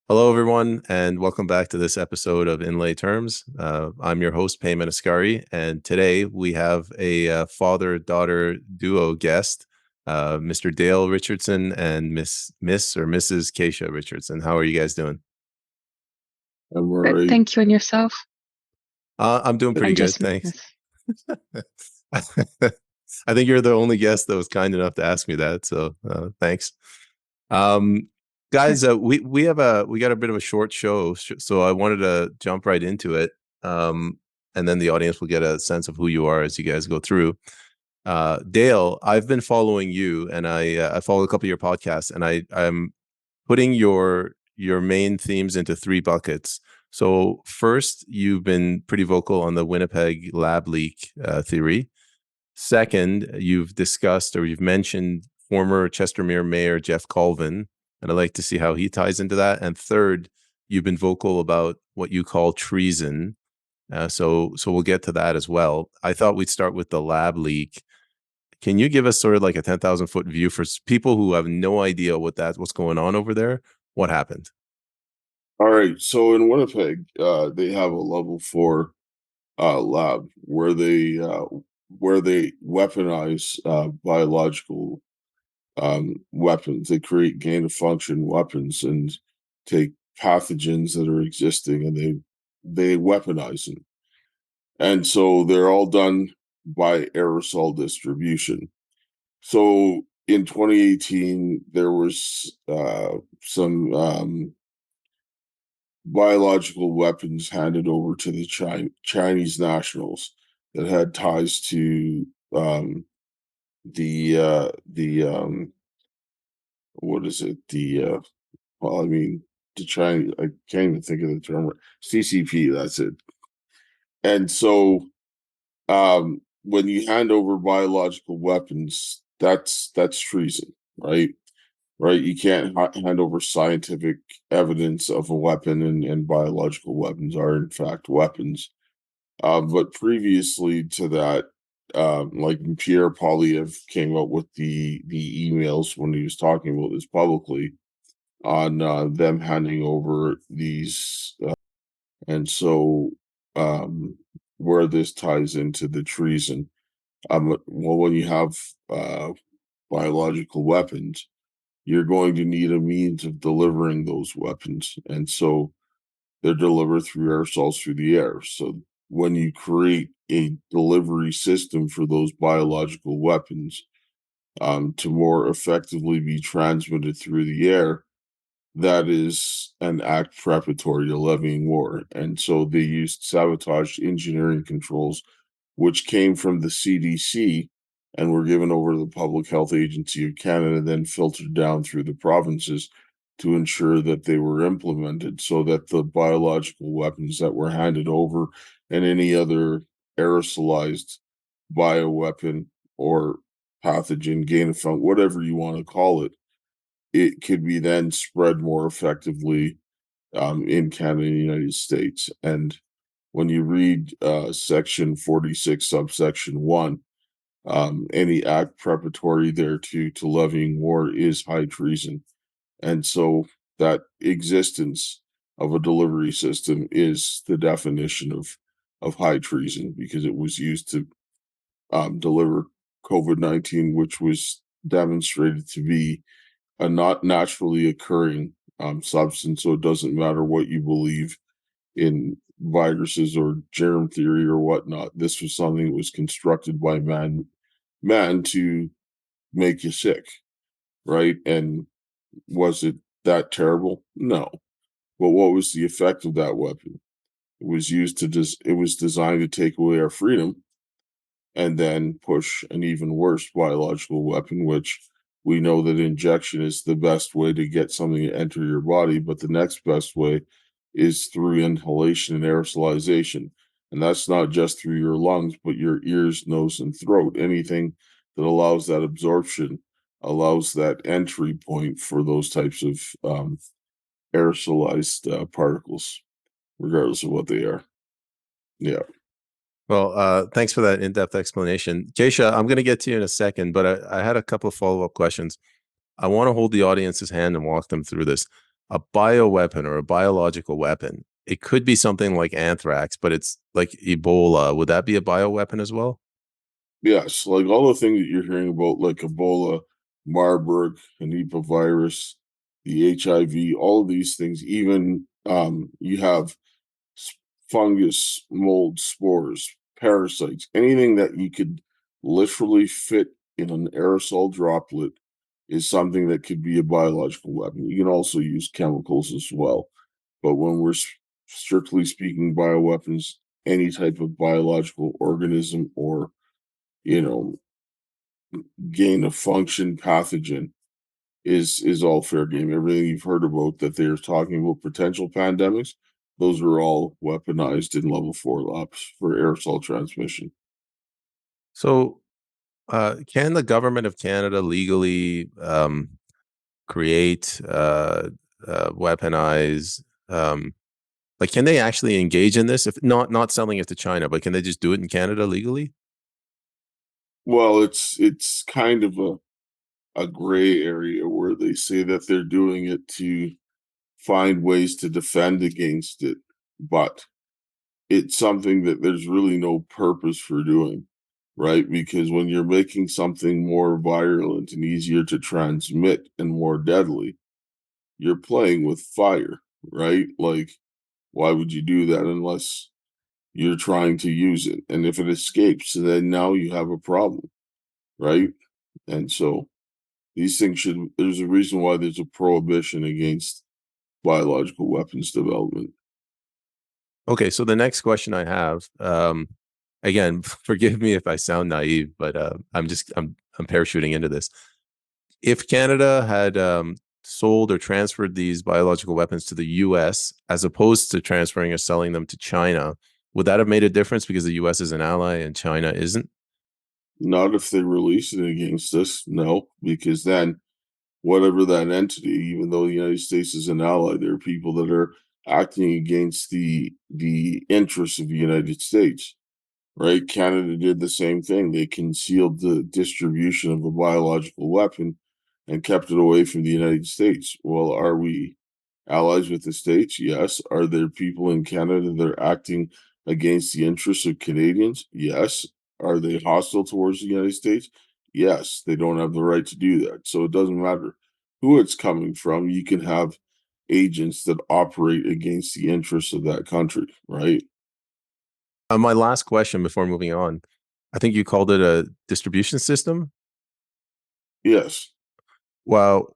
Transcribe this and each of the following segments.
Hello, everyone, and welcome back to this episode of Inlay Terms. I'm your host, Payman Ascari, and today we have a father-daughter duo guest, Mr. Dale Richardson and Miss or Mrs. Kaysha Richardson. How are you guys doing? I'm Good. worried. Thank you. And yourself? I'm doing pretty I'm good, just thanks. Miss. I think you're the only guest that was kind enough to ask me that, so thanks. Um, Sure. Guys, we got a bit of a short show, so I wanted to jump right into it, and then the audience will get a sense of who you are as you guys go through. Dale, I've been following you, and I follow a couple of your podcasts, and I'm putting your main themes into three buckets. So first, you've been pretty vocal on the Winnipeg Lab leak theory. Second, you've discussed or you've mentioned former Chestermere Mayor Jeff Colvin, and I'd like to see how he ties into that. And third, you've been vocal about what you call treason. So we'll get to that as well. I thought we'd start with the lab leak. Can you give us sort of like a 10,000-foot view for people who have no idea what's going on over there? What happened? All right. So in Winnipeg, they have a level 4 lab where they weaponize biological weapons. They create gain of function weapons and take pathogens that are existing and they weaponize them. And so they're all done by aerosol distribution. So in 2018, there was some biological weapons handed over to the Chinese nationals that had ties to the what is it well, I mean, the China, I can't even think of the term, CCP, that's it. And so when you hand over biological weapons, that's treason, right? Right, you can't hand over scientific evidence of a weapon, and biological weapons are in fact weapons. But previously to that, like Pierre Poilievre came up with the emails when he was talking about this publicly on them handing over these, and so um, where this ties into the treason. Well, when you have biological weapons, you're going to need a means of delivering those weapons. And so they're delivered through aerosols through the air. So when you create a delivery system for those biological weapons to more effectively be transmitted through the air, that is an act preparatory to levying war. And so they used sabotage engineering controls, which came from the CDC and were given over to the Public Health Agency of Canada, then filtered down through the provinces to ensure that they were implemented so that the biological weapons that were handed over and any other aerosolized bioweapon or pathogen, gain of function, whatever you want to call it, it could be then spread more effectively in Canada and the United States. And when you read Section 46, subsection 1, any act preparatory thereto to levying war is high treason. And so that existence of a delivery system is the definition of high treason because it was used to deliver COVID-19, which was demonstrated to be a not naturally occurring substance. So it doesn't matter what you believe in viruses or germ theory or whatnot. This was something that was constructed by man to make you sick, right? And was it that terrible? No. But what was the effect of that weapon? It was used to it was designed to take away our freedom and then push an even worse biological weapon, which we know that injection is the best way to get something to enter your body, but the next best way is through inhalation and aerosolization. And that's not just through your lungs, but your ears, nose, and throat. Anything that allows that absorption allows that entry point for those types of aerosolized particles, regardless of what they are. Yeah. Well, thanks for that in-depth explanation. Keisha, I'm going to get to you in a second, but I had a couple of follow-up questions. I want to hold the audience's hand and walk them through this. a bioweapon or a biological weapon, it could be something like anthrax, but it's like Ebola. Would that be a bioweapon as well? Yes, like all the things that you're hearing about, like Ebola, Marburg, Nipah virus, the HIV, all of these things, even you have fungus, mold, spores, parasites, anything that you could literally fit in an aerosol droplet is something that could be a biological weapon. You can also use chemicals as well. But when we're strictly speaking bioweapons, any type of biological organism or, you know, gain of function pathogen is all fair game. Everything you've heard about that they're talking about potential pandemics, those are all weaponized in level 4 labs for aerosol transmission. So, can the government of Canada legally create, weaponize, like, can they actually engage in this? If not selling it to China, but can they just do it in Canada legally? Well, it's kind of a gray area where they say that they're doing it to find ways to defend against it, but it's something that there's really no purpose for doing, right? Because when you're making something more virulent and easier to transmit and more deadly, you're playing with fire, right? Like, why would you do that unless you're trying to use it? And if it escapes, then now you have a problem, right? And so these things should, there's a reason why there's a prohibition against biological weapons development. Okay, so the next question I have, again, forgive me if I sound naive, but I'm parachuting into this. If Canada had sold or transferred these biological weapons to the U.S. as opposed to transferring or selling them to China, would that have made a difference because the U.S. is an ally and China isn't? Not if they release it against us, no, because then whatever that entity, even though the United States is an ally, there are people that are acting against the interests of the United States, right? Canada did the same thing. They concealed the distribution of a biological weapon and kept it away from the United States. Well, are we allies with the States? Yes. Are there people in Canada that are acting against the interests of Canadians? Yes. Are they hostile towards the United States? Yes. They don't have the right to do that. So it doesn't matter who it's coming from. You can have agents that operate against the interests of that country, right? My last question before moving on, I think you called it a distribution system. Yes. Wow,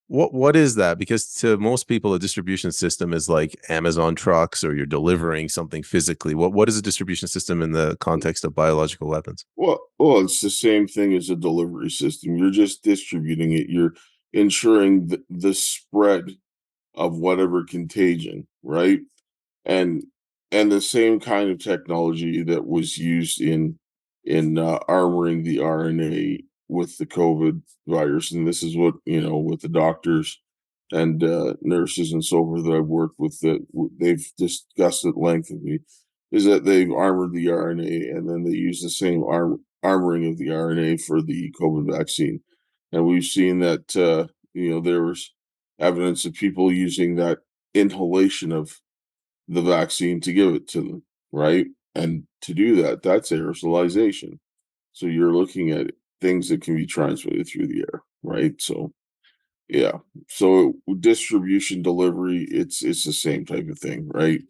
what is that? Because to most people, a distribution system is like Amazon trucks or you're delivering something physically. What is a distribution system in the context of biological weapons? Well, it's the same thing as a delivery system. You're just distributing it. You're ensuring the spread of whatever contagion, right? And and the same kind of technology that was used in armoring the RNA with the COVID virus, and this is what with the doctors and nurses and so forth that I've worked with that they've discussed at length with me, is that they've armored the RNA and then they use the same armoring of the RNA for the COVID vaccine, and we've seen that there was evidence of people using that inhalation of the vaccine to give it to them, right? And to do that, that's aerosolization. So you're looking at things that can be transmitted through the air, right? So yeah. So distribution, delivery, it's the same type of thing, right?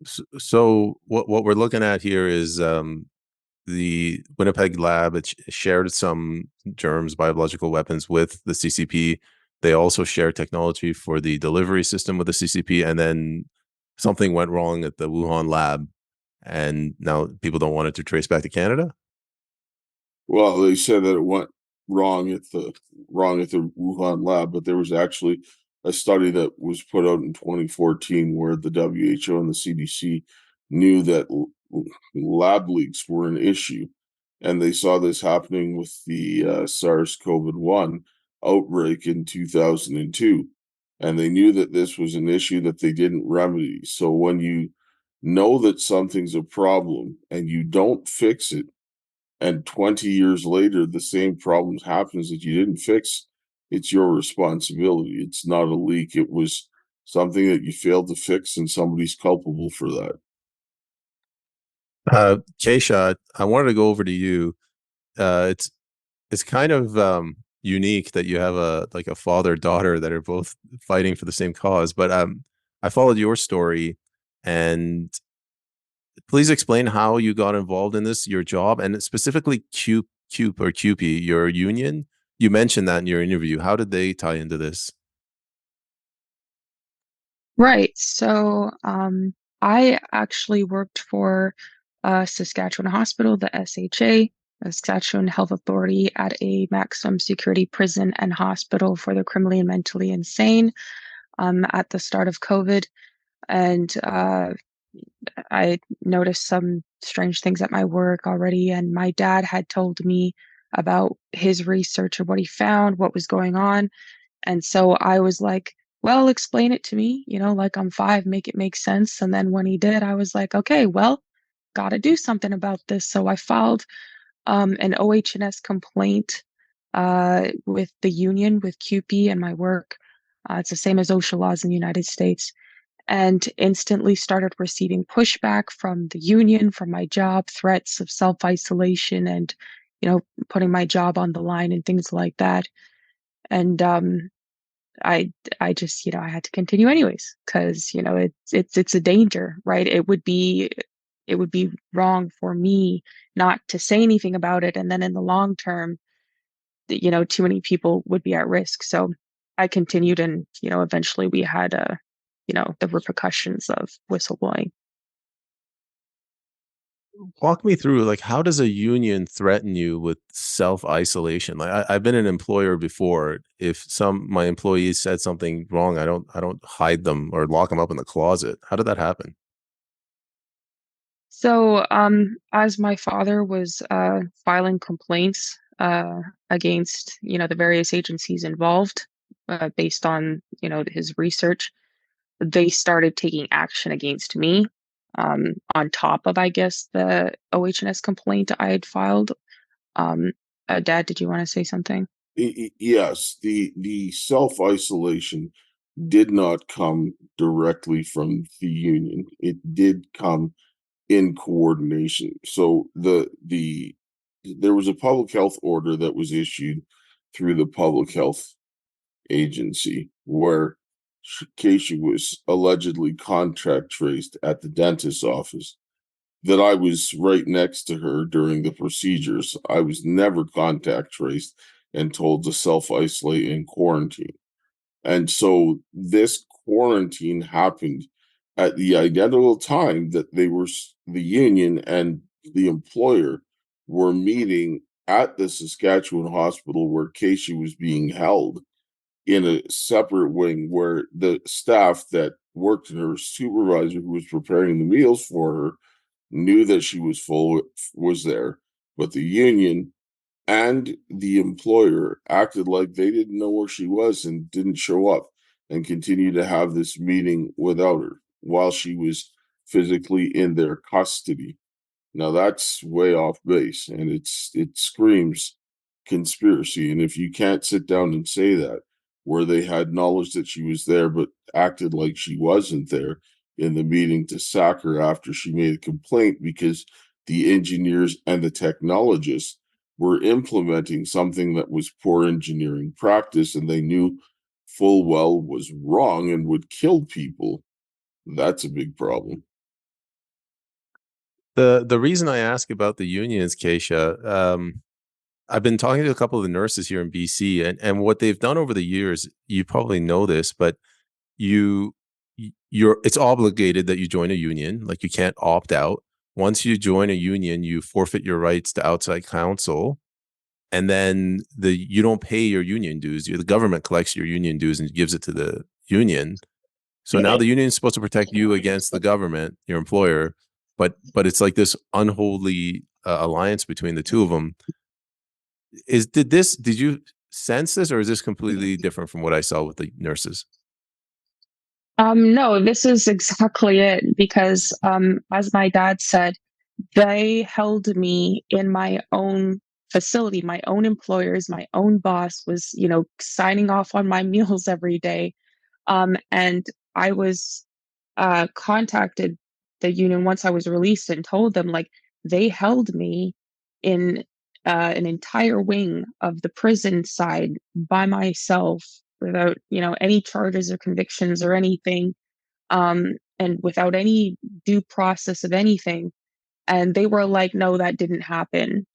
So what we're looking at here is the Winnipeg Lab. It shared some germs, biological weapons with the CCP. They also share technology for the delivery system with the CCP, and then something went wrong at the Wuhan lab, and now people don't want it to trace back to Canada. Well, they said that it went wrong at the Wuhan lab, but there was actually a study that was put out in 2014 where the WHO and the CDC knew that lab leaks were an issue, and they saw this happening with the SARS-CoV-1 outbreak in 2002, and they knew that this was an issue that they didn't remedy. So when you know that something's a problem and you don't fix it, and 20 years later the same problems happens that you didn't fix, it's your responsibility. It's not a leak. It was something that you failed to fix, and somebody's culpable for that. Kaysha, I wanted to go over to you. It's kind of unique that you have a like a father daughter that are both fighting for the same cause. But I followed your story, and please explain how you got involved in this, your job, and specifically CUP or CUPE, your union. You mentioned that in your interview. How did they tie into this? Right. So, I actually worked for Saskatchewan Hospital, the SHA, the Saskatchewan Health Authority, at a maximum security prison and hospital for the criminally and mentally insane at the start of COVID. And I noticed some strange things at my work already. And my dad had told me about his research of what he found, what was going on. And so I was like, well, explain it to me, like I'm five, make it make sense. And then when he did, I was like, okay, well, got to do something about this. So I filed an OH&S complaint with the union, with CUPE and my work. It's the same as OSHA laws in the United States. And instantly started receiving pushback from the union, from my job, threats of self-isolation and, putting my job on the line and things like that. And I I just, I had to continue anyways because, it's a danger, right? It would be wrong for me not to say anything about it, and then in the long term, too many people would be at risk. So I continued, and eventually we had the repercussions of whistleblowing. Walk me through, like, how does a union threaten you with self-isolation? Like, I've been an employer before. If my employees said something wrong, I don't hide them or lock them up in the closet. How did that happen? So, as my father was filing complaints against, the various agencies involved, based on, his research, they started taking action against me, on top of, I guess, the OH&S complaint I had filed. Um, Dad, did you want to say something? Yes, the self isolation did not come directly from the union. It did come in coordination. So there was a public health order that was issued through the public health agency where Kaysha was allegedly contact traced at the dentist's office. That I was right next to her during the procedures. I was never contact traced and told to self isolate and quarantine. And so this quarantine happened at the identical time that the union and the employer were meeting at the Saskatchewan hospital where Casey was being held in a separate wing where the staff that worked and her supervisor who was preparing the meals for her knew that she was there, but the union and the employer acted like they didn't know where she was and didn't show up and continued to have this meeting without her while she was physically in their custody. Now that's way off base and it screams conspiracy. And if you can't sit down and say that, where they had knowledge that she was there but acted like she wasn't there in the meeting to sack her after she made a complaint because the engineers and the technologists were implementing something that was poor engineering practice and they knew full well was wrong and would kill people, that's a big problem. The reason I ask about the unions, Keisha, I've been talking to a couple of the nurses here in BC, and what they've done over the years, you probably know this, but you you're it's obligated that you join a union. Like, you can't opt out. Once you join a union, you forfeit your rights to outside counsel, and then you don't pay your union dues. The government collects your union dues and gives it to the union. So now the union is supposed to protect you against the government, your employer, but it's like this unholy alliance between the two of them. Did you sense this, or is this completely different from what I saw with the nurses? No, this is exactly it because, as my dad said, they held me in my own facility, my own employers, my own boss was, signing off on my meals every day. And I was contacted the union once I was released and told them like they held me in an entire wing of the prison side by myself without, any charges or convictions or anything, and without any due process of anything. And they were like, no, that didn't happen.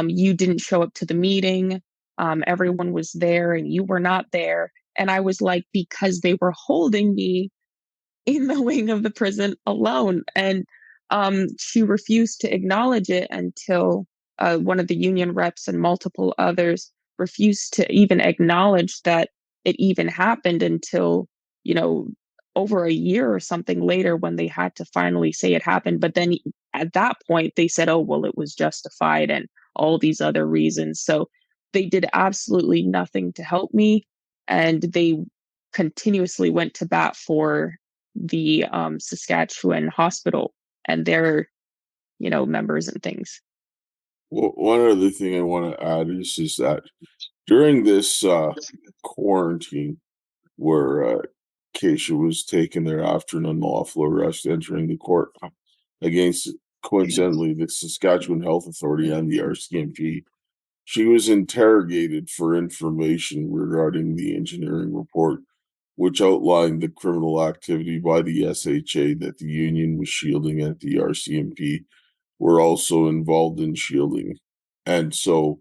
You didn't show up to the meeting. Everyone was there and you were not there. And I was like, because they were holding me in the wing of the prison alone. And she refused to acknowledge it until one of the union reps and multiple others refused to even acknowledge that it even happened until, you know, over a year or something later when they had to finally say it happened. But then at that point, they said, oh, well, it was justified and all these other reasons. So they did absolutely nothing to help me. And they continuously went to bat for the Saskatchewan hospital and their, members and things. Well, one other thing I want to add is that during this quarantine where Kaysha was taken there after an unlawful arrest, entering the court against, coincidentally, the Saskatchewan Health Authority and the RCMP, she was interrogated for information regarding the engineering report, which outlined the criminal activity by the SHA that the union was shielding and the RCMP were also involved in shielding. And so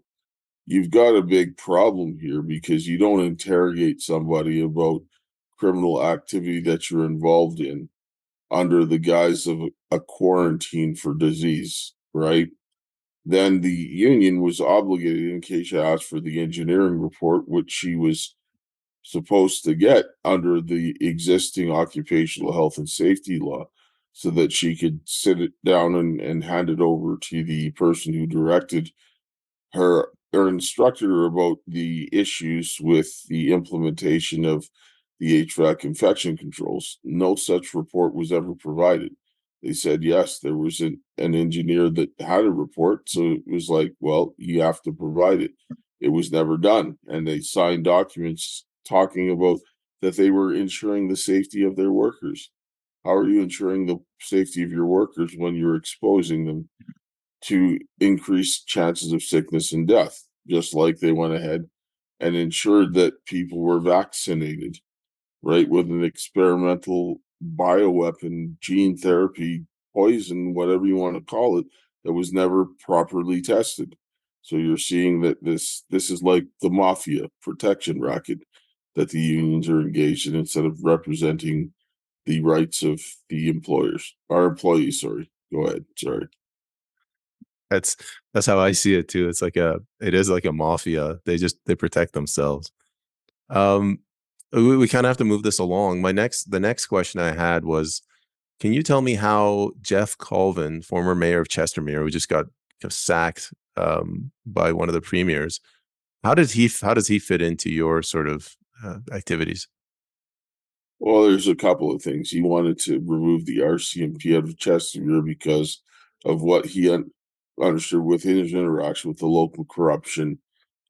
you've got a big problem here because you don't interrogate somebody about criminal activity that you're involved in under the guise of a quarantine for disease, right? Then the union was obligated, in case you asked for the engineering report, which she was supposed to get under the existing occupational health and safety law, so that she could sit it down and hand it over to the person who directed her or instructed her about the issues with the implementation of the HVAC infection controls. No such report was ever provided. They said, yes, there was an engineer that had a report. So it was like, well, you have to provide it. It was never done. And they signed documents talking about that they were ensuring the safety of their workers. How are you ensuring the safety of your workers when you're exposing them to increased chances of sickness and death? Just like they went ahead and ensured that people were vaccinated, right, with an experimental bioweapon, gene therapy, poison, whatever you want to call it, that was never properly tested. So you're seeing that this is like the mafia protection racket that the unions are engaged in instead of representing the rights of the employees. Sorry. Go ahead. Sorry. That's how I see it too. It is like a mafia. They protect themselves. We kind of have to move this along. The next question I had was, can you tell me how Jeff Colvin, former mayor of Chestermere, who just got sacked by one of the premiers, how does he fit into your sort of activities? Well, there's a couple of things. He wanted to remove the RCMP out of Chestermere because of what he understood with his interaction with the local corruption,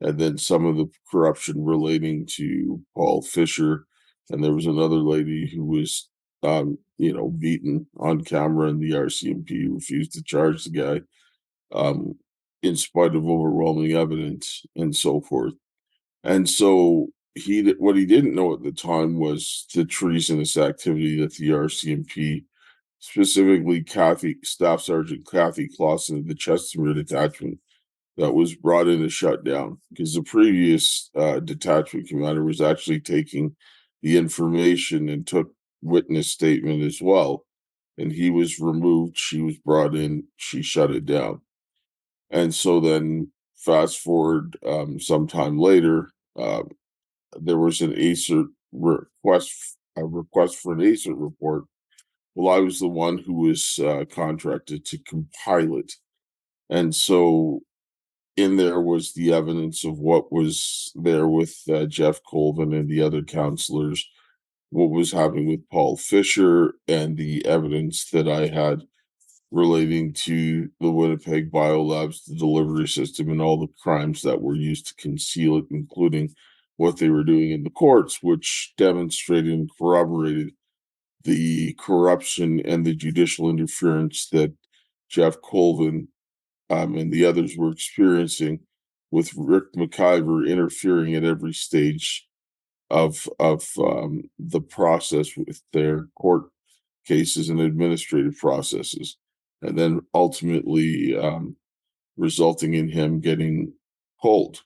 and then some of the corruption relating to Paul Fisher. And there was another lady who was, beaten on camera, and the RCMP refused to charge the guy, in spite of overwhelming evidence and so forth. And so what he didn't know at the time was the treasonous activity that the RCMP, specifically Staff Sergeant Kathy Clausen of the Chestermere detachment, that was brought in to shut down, because the previous detachment commander was actually taking the information and took witness statement as well. And he was removed. She was brought in. She shut it down. And so then fast forward sometime later, there was an ACER request for an ACER report. Well, I was the one who was contracted to compile it. And so in there was the evidence of what was there with Jeff Colvin and the other counselors, what was happening with Paul Fisher, and the evidence that I had relating to the Winnipeg biolabs, the delivery system, and all the crimes that were used to conceal it, including what they were doing in the courts, which demonstrated and corroborated the corruption and the judicial interference that Jeff Colvin and the others were experiencing, with Rick McIver interfering at every stage of the process with their court cases and administrative processes, and then ultimately resulting in him getting pulled,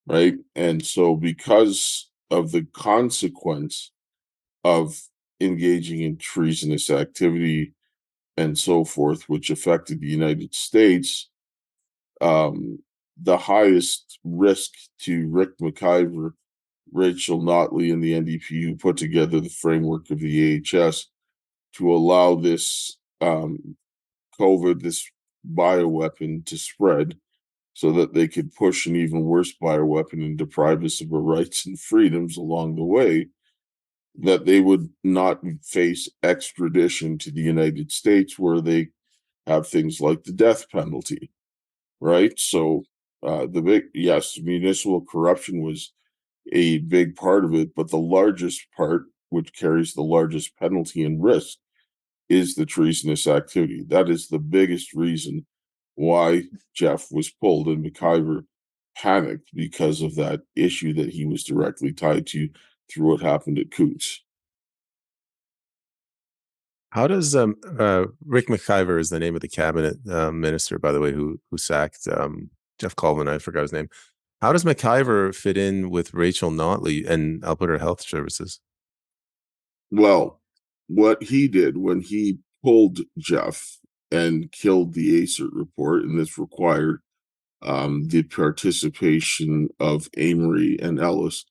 right? And so, because of the consequence of engaging in treasonous activity and so forth, which affected the United States, the highest risk to Rick McIver, Rachel Notley, and the NDP, who put together the framework of the AHS to allow this COVID, this bioweapon, to spread so that they could push an even worse bioweapon and deprive us of our rights and freedoms along the way, that they would not face extradition to the United States, where they have things like the death penalty, right? So municipal corruption was a big part of it, but the largest part, which carries the largest penalty and risk, is the treasonous activity. That is the biggest reason why Jeff was pulled, and McIver panicked because of that issue that he was directly tied to through what happened at Coots. How does Rick McIver is the name of the cabinet minister, by the way, who sacked Jeff Colvin? I forgot his name. How does McIver fit in with Rachel Notley and Alberta Health Services? Well, what he did when he pulled Jeff and killed the ACERT report, and this required the participation of Amory and Ellis.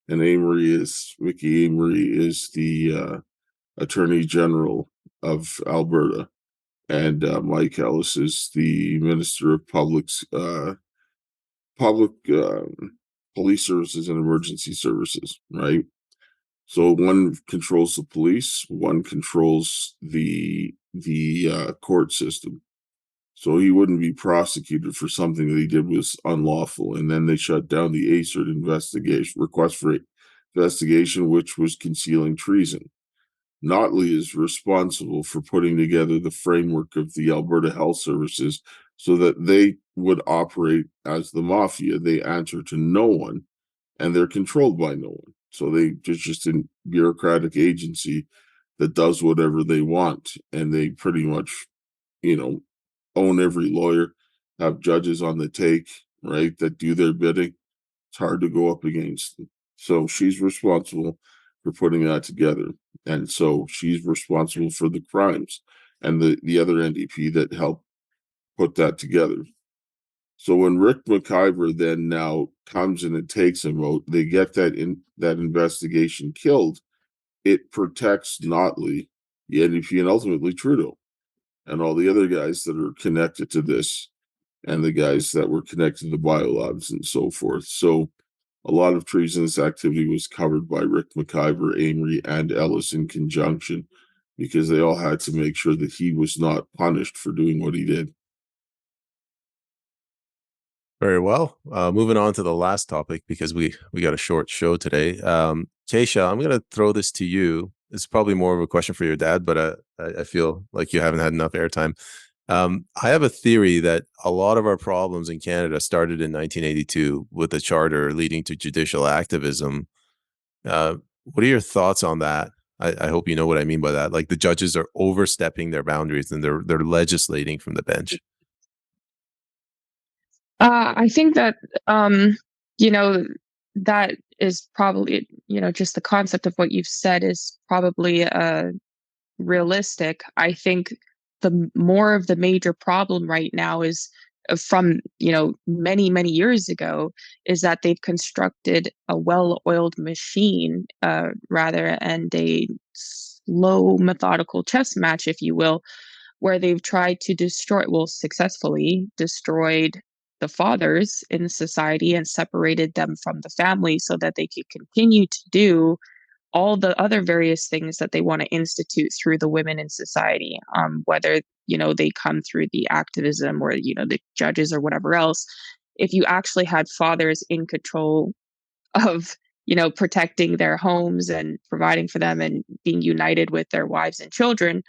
And Mickey Amory is the Attorney General of Alberta, and Mike Ellis is the Minister of Public Police Services and Emergency Services, right? So one controls the police, one controls the court system. So he wouldn't be prosecuted for something that he did was unlawful. And then they shut down the ACERT request for investigation, which was concealing treason. Notley is responsible for putting together the framework of the Alberta Health Services so that they would operate as the mafia. They answer to no one, and they're controlled by no one. So there's just a bureaucratic agency that does whatever they want, and they pretty much, own every lawyer, have judges on the take, right, that do their bidding. It's hard to go up against them. So she's responsible for putting that together. And so she's responsible for the crimes and the other NDP that helped put that together. So when Rick McIver then now comes in and takes him out, they get that investigation killed. It protects Notley, the NDP, and ultimately Trudeau and all the other guys that are connected to this, and the guys that were connected to the biolabs and so forth. So a lot of treasonous activity was covered by Rick McIver, Amory, and Ellis in conjunction, because they all had to make sure that he was not punished for doing what he did. Very well. Moving on to the last topic, because we got a short show today. Kaysha, I'm going to throw this to you. It's probably more of a question for your dad, but I feel like you haven't had enough airtime. I have a theory that a lot of our problems in Canada started in 1982 with the charter leading to judicial activism. What are your thoughts on that? I hope you know what I mean by that. Like, the judges are overstepping their boundaries and they're legislating from the bench. I think that you know that is probably, just the concept of what you've said is probably realistic. I think the more of the major problem right now is from many years ago, is that they've constructed a well-oiled machine, rather, and a slow methodical chess match, if you will, where they've tried to successfully destroyed the fathers in society and separated them from the family so that they could continue to do all the other various things that they want to institute through the women in society, whether they come through the activism or the judges or whatever else. If you actually had fathers in control of protecting their homes and providing for them and being united with their wives and children,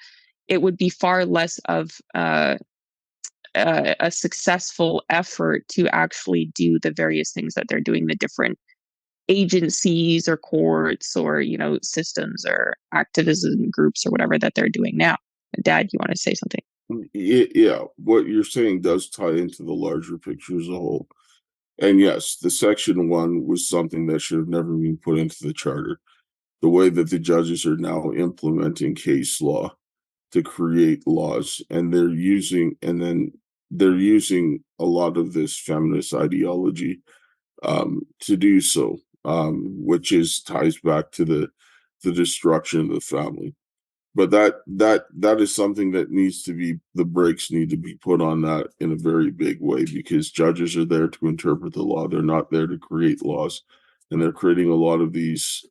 it would be far less of a successful effort to actually do the various things that they're doing, the different agencies or courts or systems or activism groups or whatever that they're doing now. Dad, you want to say something? Yeah, what you're saying does tie into the larger picture as a whole. And yes, the Section 1 was something that should have never been put into the charter. The way that the judges are now implementing case law to create laws, and they're using a lot of this feminist ideology to do so, which ties back to the destruction of the family. But that is something that the brakes need to be put on that in a very big way, because judges are there to interpret the law. They're not there to create laws, and they're creating a lot of these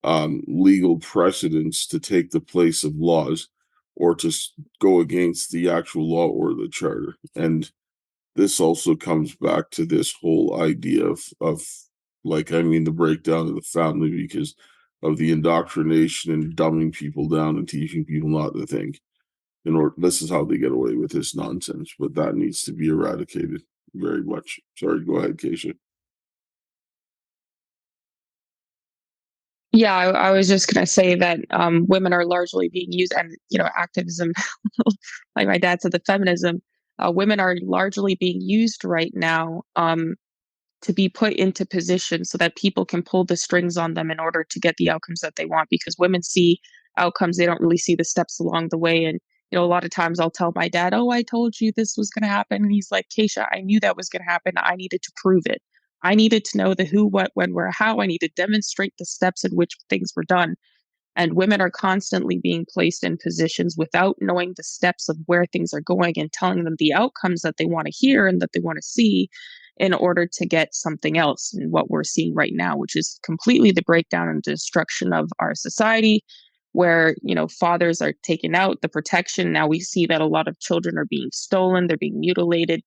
legal precedents to take the place of laws, or to go against the actual law or the charter. And this also comes back to this whole idea of the breakdown of the family, because of the indoctrination and dumbing people down and teaching people not to think. This is how they get away with this nonsense, but that needs to be eradicated very much. Sorry, go ahead, Kaysha. Yeah, I was just going to say that women are largely being used, and activism, like my dad said, the feminism, women are largely being used right now to be put into position so that people can pull the strings on them in order to get the outcomes that they want. Because women see outcomes, they don't really see the steps along the way. And a lot of times I'll tell my dad, "Oh, I told you this was going to happen," and he's like, "Kaysha, I knew that was going to happen. I needed to prove it. I needed to know the who, what, when, where, how. I need to demonstrate the steps in which things were done." And women are constantly being placed in positions without knowing the steps of where things are going and telling them the outcomes that they want to hear and that they want to see in order to get something else. And what we're seeing right now, which is completely the breakdown and destruction of our society, where fathers are taken out, the protection. Now we see that a lot of children are being stolen, they're being mutilated.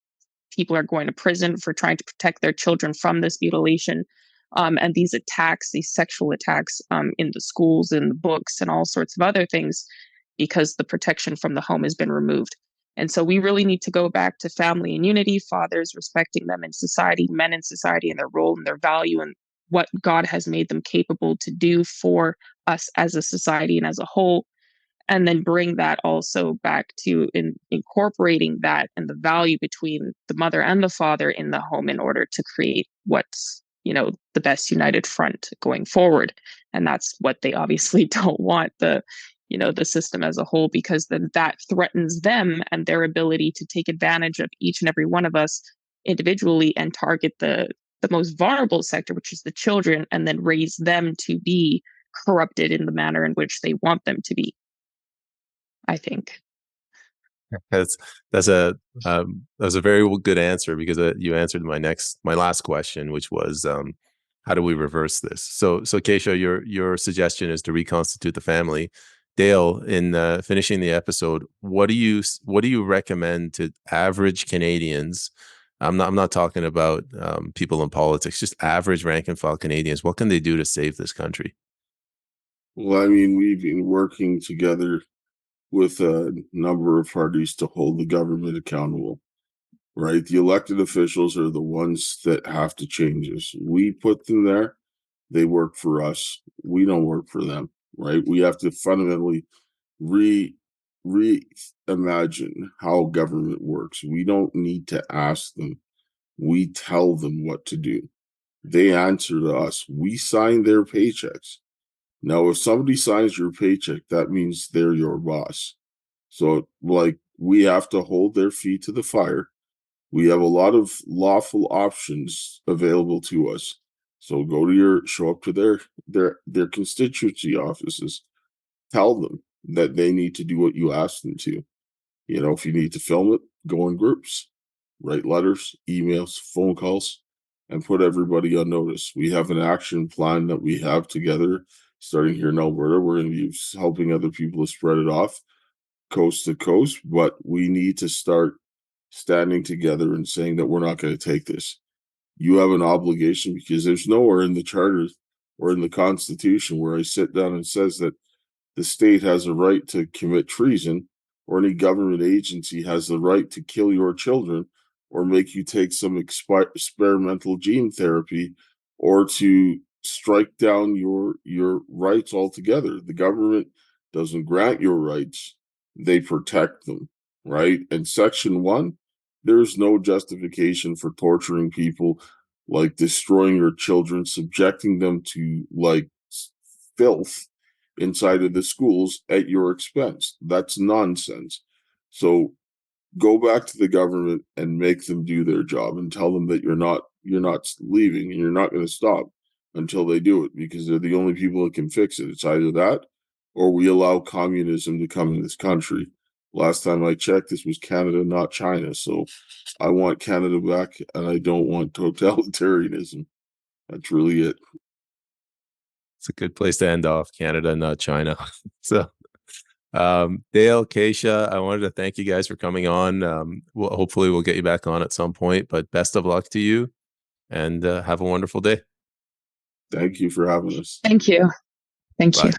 People are going to prison for trying to protect their children from this mutilation. And these attacks, these sexual attacks in the schools and the books and all sorts of other things, because the protection from the home has been removed. And so we really need to go back to family and unity, fathers respecting them in society, men in society and their role and their value and what God has made them capable to do for us as a society and as a whole. And then bring that also back to incorporating that and the value between the mother and the father in the home in order to create what's the best united front going forward. And that's what they obviously don't want, the system as a whole, because then that threatens them and their ability to take advantage of each and every one of us individually and target the most vulnerable sector, which is the children, and then raise them to be corrupted in the manner in which they want them to be, I think. That's a very good answer, because you answered my last question, which was how do we reverse this? So Kaysha, your suggestion is to reconstitute the family. Dale, in finishing the episode, what do you recommend to average Canadians? I'm not talking about people in politics, just average rank and file Canadians. What can they do to save this country? Well, we've been working together with a number of parties to hold the government accountable, right? The elected officials are the ones that have to change us. We put them there. They work for us. We don't work for them, right? We have to fundamentally reimagine how government works. We don't need to ask them. We tell them what to do. They answer to us. We sign their paychecks. Now, if somebody signs your paycheck, that means they're your boss. So, we have to hold their feet to the fire. We have a lot of lawful options available to us. So show up to their constituency offices. Tell them that they need to do what you ask them to. If you need to film it, go in groups, write letters, emails, phone calls, and put everybody on notice. We have an action plan that we have together starting here in Alberta. We're going to be helping other people to spread it off coast to coast, but we need to start standing together and saying that we're not going to take this. You have an obligation, because there's nowhere in the charter or in the Constitution where I sit down and says that the state has a right to commit treason, or any government agency has the right to kill your children, or make you take some experimental gene therapy, or to strike down your rights altogether. The government doesn't grant your rights, they protect them, right? And Section 1, there's no justification for torturing people, like destroying your children, subjecting them to like filth inside of the schools at your expense. That's nonsense. So go back to the government and make them do their job, and tell them that you're not leaving, and you're not going to stop until they do it, because they're the only people that can fix it. It's either that, or we allow communism to come in this country. Last time I checked, this was Canada, not China. So I want Canada back, and I don't want totalitarianism. That's really it. It's a good place to end off. Canada, not China. So, Dale, Kaysha, I wanted to thank you guys for coming on. Hopefully we'll get you back on at some point, but best of luck to you, and have a wonderful day. Thank you for having us. Thank you. Thank Bye. you.